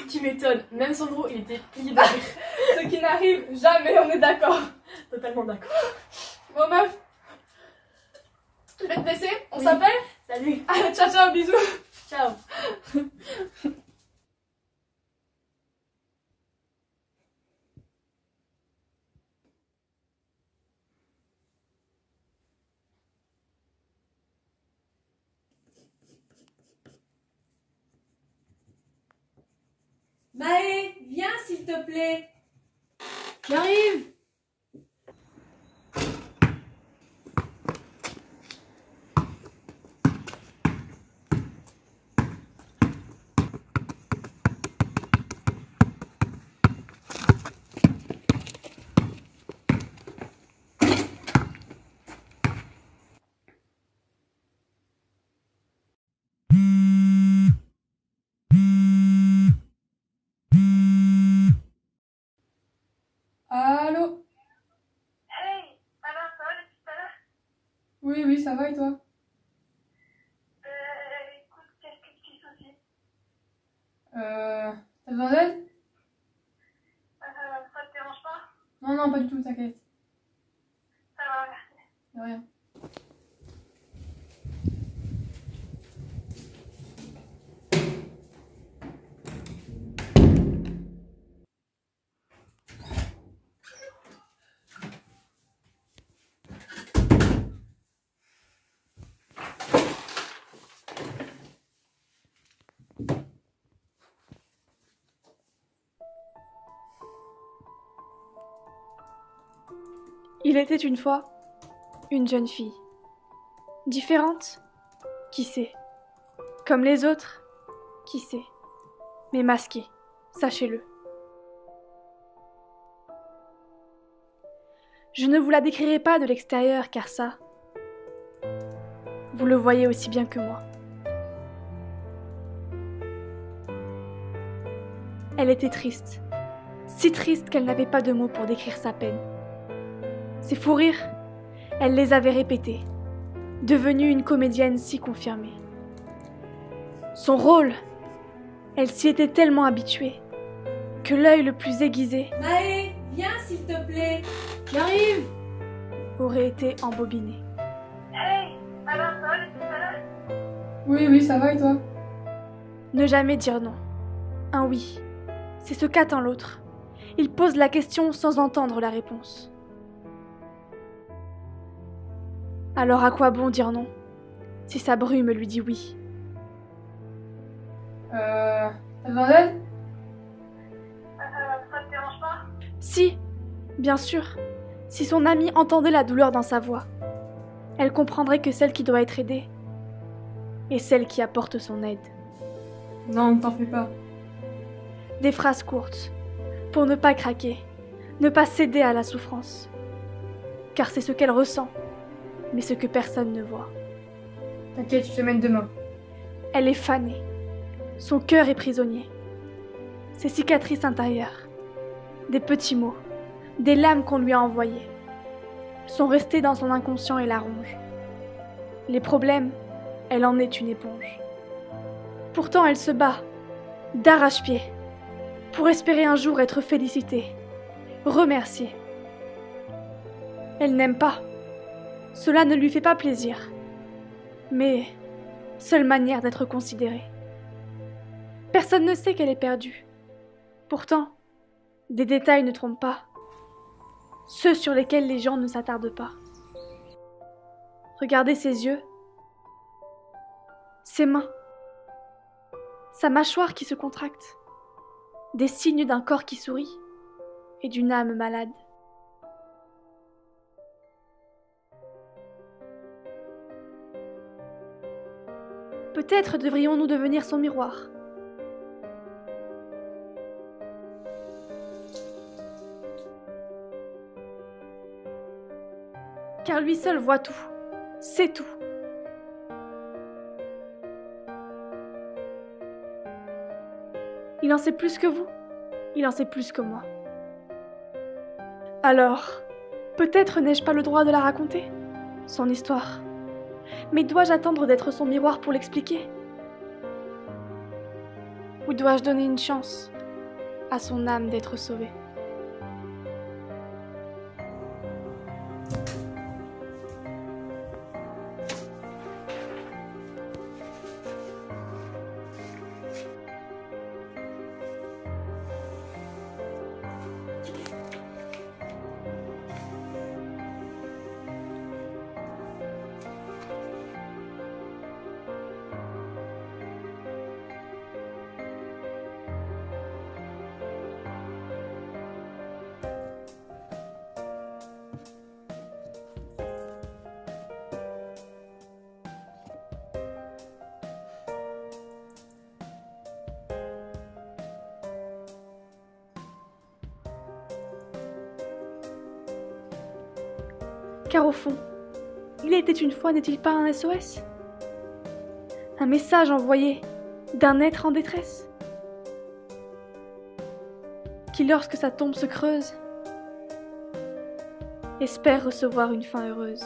Tu m'étonnes, même Sandro il était plié de rire. Ce qui n'arrive jamais, on est d'accord. Totalement d'accord. Bon meuf, je vais te laisser, on s'appelle. Salut. Allez, ciao ciao, bisous. Ciao. Maë, viens s'il te plaît. J'arrive. Allô? Hey, alors ça va depuis tout à l'heure? Oui, ça va et toi? Écoute, quelques petits soucis. T'as besoin d'aide? Ça te dérange pas? Non, pas du tout, t'inquiète. Ça va, merci. De rien. Il était une fois une jeune fille. Différente? Qui sait? Comme les autres? Qui sait? Mais masquée, sachez-le. Je ne vous la décrirai pas de l'extérieur car ça, vous le voyez aussi bien que moi. Elle était triste, si triste qu'elle n'avait pas de mots pour décrire sa peine. Ses fous rires, elle les avait répétés, devenue une comédienne si confirmée. Son rôle, elle s'y était tellement habituée que l'œil le plus aiguisé Maë, viens s'il te plaît. J'arrive. aurait été embobiné. Hey, alors ça va depuis tout à l'heure? Oui, ça va et toi? Ne jamais dire non. Un oui, c'est ce qu'attend l'autre. Il pose la question sans entendre la réponse. Alors à quoi bon dire non, si sa brume lui dit oui? T'as besoin d'aide? Ça te dérange pas? Si, bien sûr, si son amie entendait la douleur dans sa voix, elle comprendrait que celle qui doit être aidée est celle qui apporte son aide. Non, ne t'en fais pas. Des phrases courtes, pour ne pas craquer, ne pas céder à la souffrance. Car c'est ce qu'elle ressent, mais ce que personne ne voit. T'inquiète, je te mène demain. Elle est fanée, son cœur est prisonnier. Ses cicatrices intérieures, des petits mots, des lames qu'on lui a envoyées, sont restées dans son inconscient et la rongent. Les problèmes, elle en est une éponge. Pourtant elle se bat, d'arrache-pied, pour espérer un jour être félicitée, remerciée. Elle n'aime pas, cela ne lui fait pas plaisir, mais seule manière d'être considérée. Personne ne sait qu'elle est perdue. Pourtant, des détails ne trompent pas, ceux sur lesquels les gens ne s'attardent pas. Regardez ses yeux, ses mains, sa mâchoire qui se contracte, des signes d'un corps qui sourit et d'une âme malade. Peut-être devrions-nous devenir son miroir. Car lui seul voit tout, sait tout. Il en sait plus que vous, il en sait plus que moi. Alors, peut-être n'ai-je pas le droit de la raconter, son histoire. Mais dois-je attendre d'être son miroir pour l'expliquer? Ou dois-je donner une chance à son âme d'être sauvée? Car au fond, il était une fois, n'est-il pas un SOS? Un message envoyé d'un être en détresse, qui lorsque sa tombe se creuse, espère recevoir une fin heureuse.